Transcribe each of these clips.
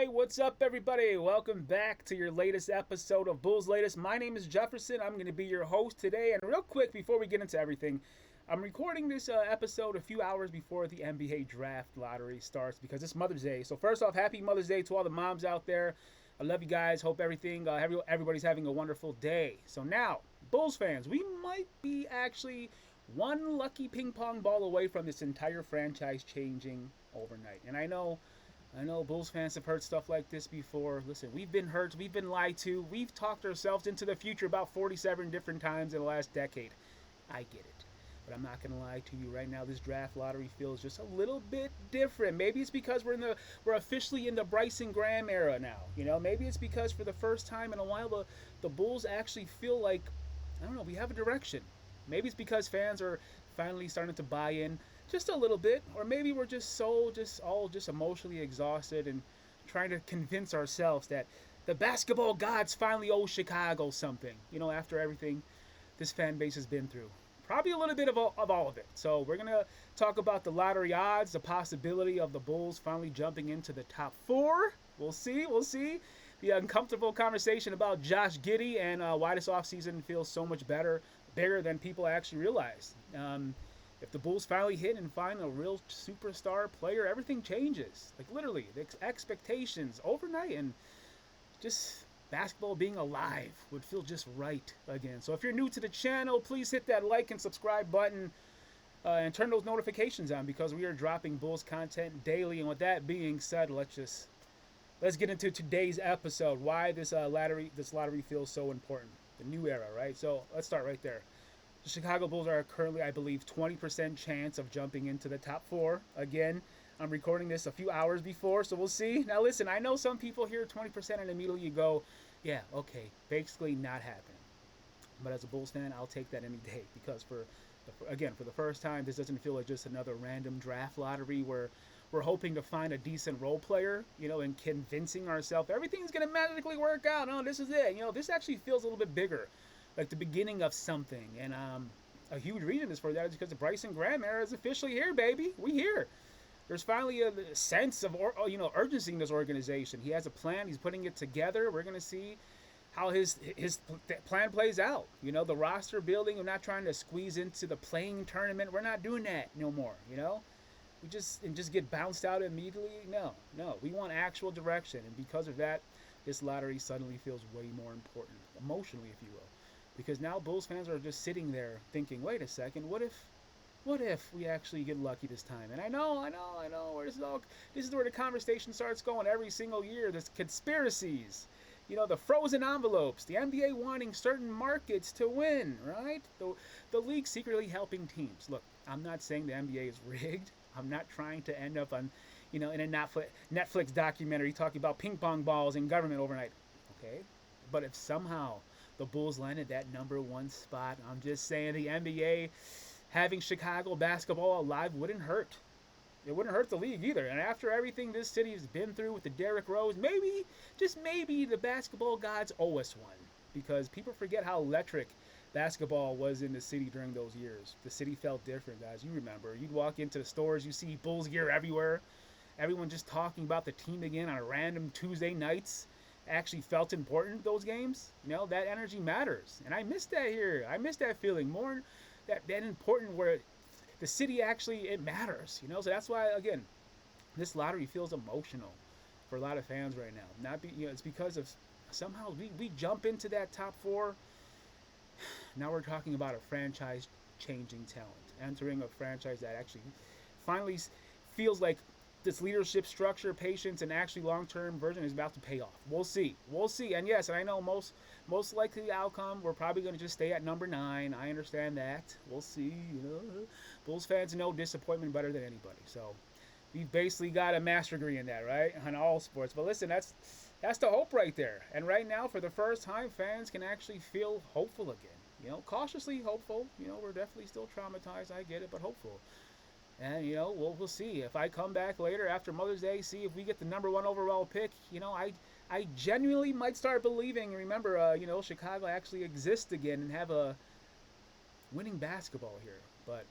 Hey, what's up, everybody? Welcome back to your latest episode of Bulls Latest. My name is Jefferson. I'm going to be your host today. And real quick, before we get into everything, I'm recording this episode a few hours before the NBA draft lottery starts because it's Mother's Day. So first off, happy Mother's Day to all the moms out there. I love you guys. Hope everybody's having a wonderful day. So now, Bulls fans, we might be actually one lucky ping pong ball away from this entire franchise changing overnight. And I know Bulls fans have heard stuff like this before. Listen, we've been hurt, we've been lied to, we've talked ourselves into the future about 47 different times in the last decade. I get it. But I'm not going to lie to you right now. This draft lottery feels just a little bit different. Maybe it's because we're officially in the Bryson Graham era now. Maybe it's because for the first time in a while the Bulls actually feel like, I don't know, we have a direction. Maybe it's because fans are finally starting to buy in just a little bit, or maybe we're just all emotionally exhausted and trying to convince ourselves that the basketball gods finally owe Chicago something, after everything this fan base has been through. Probably a little bit of all of it. So we're going to talk about the lottery odds, the possibility of the Bulls finally jumping into the top four. We'll see. The uncomfortable conversation about Josh Giddey and why this offseason feels so much bigger than people actually realize. If the Bulls finally hit and find a real superstar player, everything changes. Like literally, the expectations overnight, and just basketball being alive would feel just right again. So if you're new to the channel, please hit that like and subscribe button and turn those notifications on because we are dropping Bulls content daily. And with that being said, let's get into today's episode. Why this lottery feels so important. The new era, right? So let's start right there. The Chicago Bulls are currently, I believe, 20% chance of jumping into the top four. Again, I'm recording this a few hours before, so we'll see. Now listen, I know some people hear 20% and immediately go, yeah, okay, basically not happening. But as a Bulls fan, I'll take that any day because for the first time, this doesn't feel like just another random draft lottery where we're hoping to find a decent role player, and convincing ourselves everything's going to magically work out. No, this is it. This actually feels a little bit bigger, like the beginning of something. And a huge reason is for that is because the Bryson Graham era is officially here, baby. We here. There's finally a sense of urgency in this organization. He has a plan. He's putting it together. We're going to see how his plan plays out. The roster building. We're not trying to squeeze into the playing tournament. We're not doing that no more. We just get bounced out immediately. No. We want actual direction, and because of that, this lottery suddenly feels way more important emotionally, if you will, because now Bulls fans are just sitting there thinking, wait a second, what if we actually get lucky this time? And I know where this is where the conversation starts going every single year. There's conspiracies, the frozen envelopes, the NBA wanting certain markets to win, right? The league secretly helping teams. Look, I'm not saying the NBA is rigged. I'm not trying to end up on, in a Netflix documentary talking about ping pong balls and government overnight. Okay? But if somehow the Bulls landed that number one spot, I'm just saying the NBA having Chicago basketball alive wouldn't hurt. It wouldn't hurt the league either. And after everything this city has been through with the Derrick Rose, maybe, just maybe, the basketball gods owe us one. Because people forget how electric basketball was in the city during those years. The city felt different, guys. You remember. You'd walk into the stores, you see Bulls gear everywhere. Everyone just talking about the team again on random Tuesday nights. Actually felt important, those games. That energy matters. And I miss that here. I miss that feeling more. That important where the city actually, it matters, So that's why, again, this lottery feels emotional for a lot of fans right now. It's because of somehow we jump into that top four. Now we're talking about a franchise-changing talent, entering a franchise that actually finally feels like this leadership structure, patience, and actually long-term version is about to pay off. We'll see. And yes, and I know most likely outcome, we're probably going to just stay at number 9. I understand that. We'll see. Bulls fans know disappointment better than anybody. So we've basically got a master degree in that, right? On all sports. But listen, that's the hope right there. And right now, for the first time, fans can actually feel hopeful again. Cautiously hopeful. We're definitely still traumatized. I get it, but hopeful. And, we'll see. If I come back later after Mother's Day, see if we get the number 1 overall pick, I genuinely might start believing, remember, Chicago actually exists again and have a winning basketball here. But,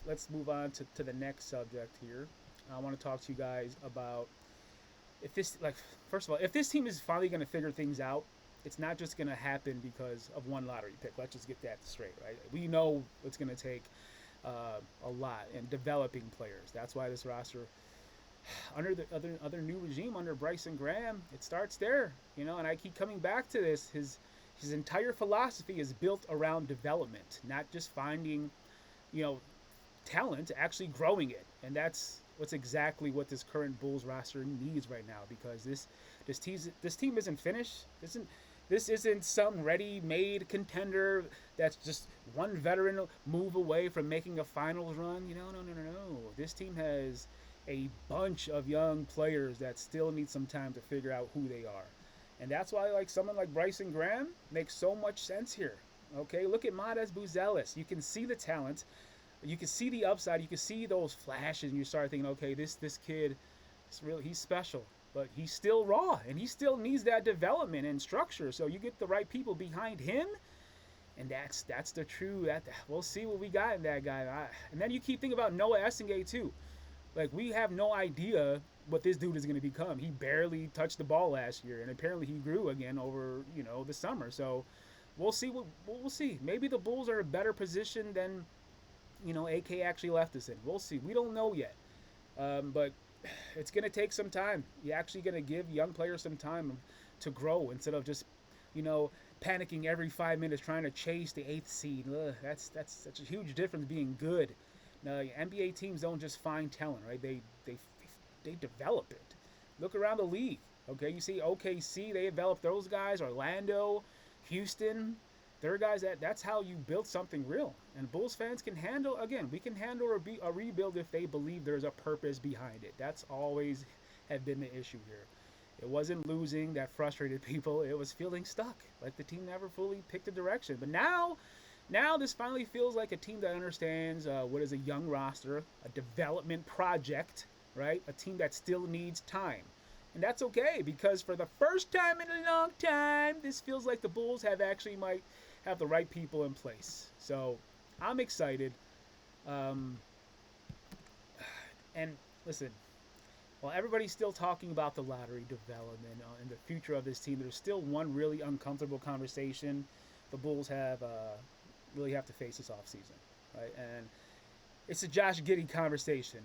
let's move on to the next subject here. I want to talk to you guys about if this like first of all, if this team is finally going to figure things out, it's not just going to happen because of one lottery pick. Let's just get that straight, right? We know it's going to take a lot in developing players. That's why this roster, under the other new regime under Bryson Graham, it starts there, And I keep coming back to this. His entire philosophy is built around development, not just finding, you know, talent, actually growing it, and that's what's exactly what this current Bulls roster needs right now. Because this team isn't finished. This isn't some ready-made contender that's just one veteran move away from making a finals run. No. This team has a bunch of young players that still need some time to figure out who they are. And that's why like someone like Bryson Graham makes so much sense here. Okay, look at Modest Buzelis. You can see the talent. You can see the upside. You can see those flashes, and you start thinking, okay, this kid, he's special, but he's still raw, and he still needs that development and structure. So you get the right people behind him, and that's the true. We'll see what we got in that guy. And then you keep thinking about Noah Essengate too. Like, we have no idea what this dude is going to become. He barely touched the ball last year, and apparently he grew again over the summer. So we'll see we'll see. Maybe the Bulls are in a better position than AK actually left us in. We'll see. We don't know yet. But it's going to take some time. You're actually going to give young players some time to grow instead of just, panicking every 5 minutes trying to chase the 8th seed. That's such a huge difference being good. Now, NBA teams don't just find talent, right? They develop it. Look around the league. Okay, you see OKC, they develop those guys. Orlando, Houston. They're guys that's how you build something real. And Bulls fans can handle, again, we can handle a rebuild if they believe there's a purpose behind it. That's always have been the issue here. It wasn't losing that frustrated people. It was feeling stuck, like the team never fully picked a direction. But now this finally feels like a team that understands what is a young roster, a development project, right? A team that still needs time. And that's okay, because for the first time in a long time, this feels like the Bulls might have the right people in place. So I'm excited. And listen, while everybody's still talking about the lottery development and the future of this team, there's still one really uncomfortable conversation the Bulls really have to face this offseason, right? And it's a Josh Giddey conversation.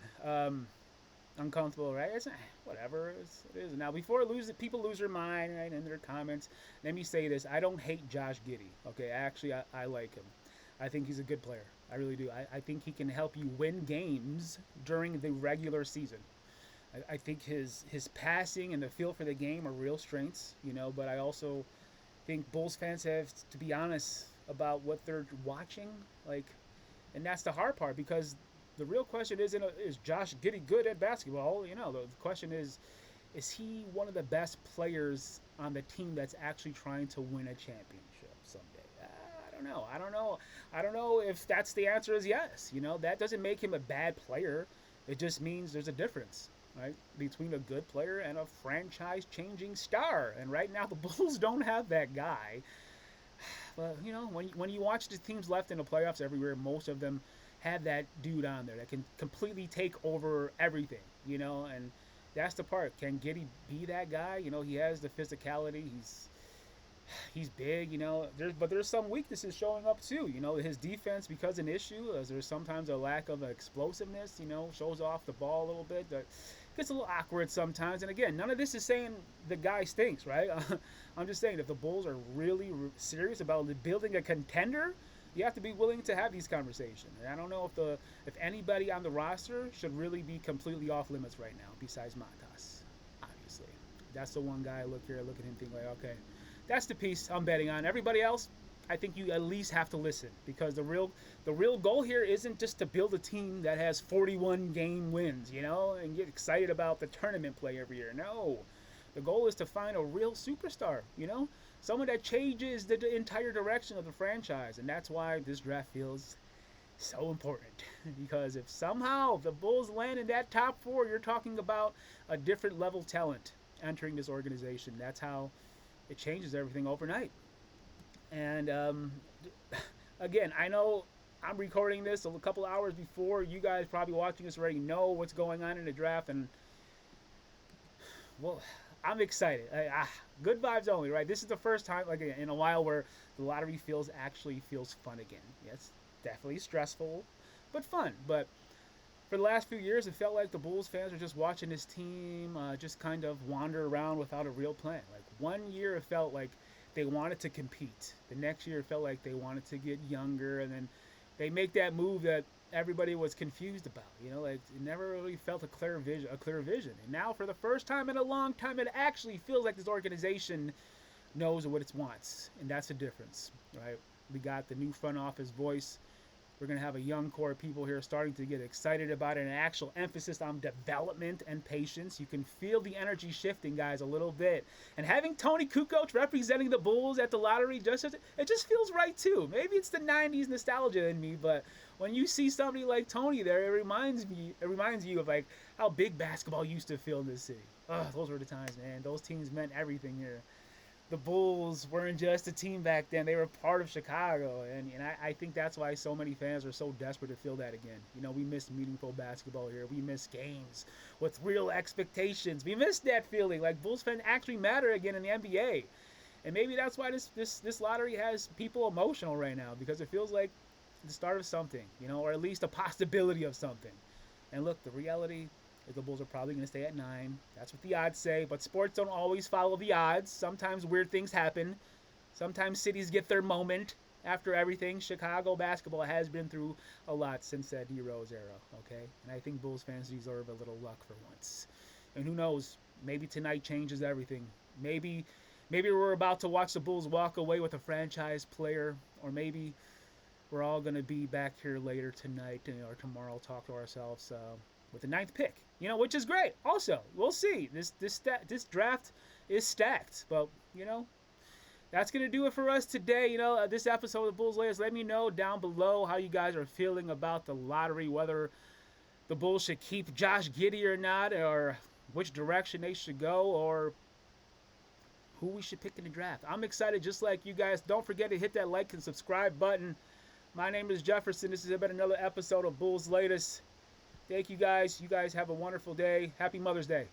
Uncomfortable, right? It's whatever. It is. Now, before people lose their mind, right, in their comments, let me say this. I don't hate Josh Giddey, okay? Actually, I like him. I think he's a good player. I really do. I think he can help you win games during the regular season. I think his passing and the feel for the game are real strengths, but I also think Bulls fans have to be honest about what they're watching, and that's the hard part, because the real question is Josh Giddey good at basketball? The question is he one of the best players on the team that's actually trying to win a championship someday? I don't know if that's the answer is yes. That doesn't make him a bad player. It just means there's a difference, right, between a good player and a franchise-changing star. And right now the Bulls don't have that guy. But, when you watch the teams left in the playoffs everywhere, most of them have that dude on there that can completely take over everything, and that's the part. Can Giddey be that guy? He has the physicality. He's big, but there's some weaknesses showing up too. His defense becomes an issue, as there's sometimes a lack of explosiveness, shows off the ball a little bit. That gets a little awkward sometimes. And again, none of this is saying the guy stinks, right? I'm just saying if the Bulls are really serious about building a contender, you have to be willing to have these conversations. And I don't know if anybody on the roster should really be completely off limits right now besides Montas. Obviously, that's the one guy I look at him, think like, okay, that's the piece I'm betting on. Everybody else, I think you at least have to listen, because the real goal here isn't just to build a team that has 41 game wins, and get excited about the tournament play every year. No, the goal is to find a real superstar, someone that changes the entire direction of the franchise. And that's why this draft feels so important, because if somehow the Bulls land in that top 4, you're talking about a different level talent entering this organization. That's how it changes everything overnight. And again, I know I'm recording this a couple hours before you guys probably watching this already know what's going on in the draft, and Well, I'm excited. Good vibes only, right? This is the first time, like in a while, where the lottery feels fun again. Yes, definitely stressful, but fun. But for the last few years, it felt like the Bulls fans were just watching this team just kind of wander around without a real plan. Like one year, it felt like they wanted to compete. The next year, it felt like they wanted to get younger, and then they make that move that everybody was confused about. Like it never really felt a clear vision. And now, for the first time in a long time, it actually feels like this organization knows what it wants, and that's the difference, right? We got the new front office voice. We're going to have a young core of people here starting to get excited about it, and an actual emphasis on development and patience. You can feel the energy shifting, guys, a little bit. And having Tony Kukoc representing the Bulls at the lottery, it just feels right, too. Maybe it's the 90s nostalgia in me, but when you see somebody like Tony there, it reminds you of, like, how big basketball used to feel in this city. Those were the times, man. Those teams meant everything here. The Bulls weren't just a team back then. They were part of Chicago. And I think that's why so many fans are so desperate to feel that again. We miss meaningful basketball here. We miss games with real expectations. We miss that feeling like Bulls fans actually matter again in the NBA. And maybe that's why this lottery has people emotional right now, because it feels like the start of something, or at least a possibility of something. And look, the reality, the Bulls are probably going to stay at 9. That's what the odds say. But sports don't always follow the odds. Sometimes weird things happen. Sometimes cities get their moment after everything. Chicago basketball has been through a lot since that D-Rose era, okay? And I think Bulls fans deserve a little luck for once. And who knows, maybe tonight changes everything. Maybe we're about to watch the Bulls walk away with a franchise player, or maybe we're all going to be back here later tonight or tomorrow, talk to ourselves with the 9th pick, which is great. Also, we'll see. This draft is stacked, but that's gonna do it for us today. This episode of Bulls Latest. Let me know down below how you guys are feeling about the lottery, whether the Bulls should keep Josh Giddey or not, or which direction they should go, or who we should pick in the draft. I'm excited, just like you guys. Don't forget to hit that like and subscribe button. My name is Jefferson. This has been another episode of Bulls Latest. Thank you guys. You guys have a wonderful day. Happy Mother's Day.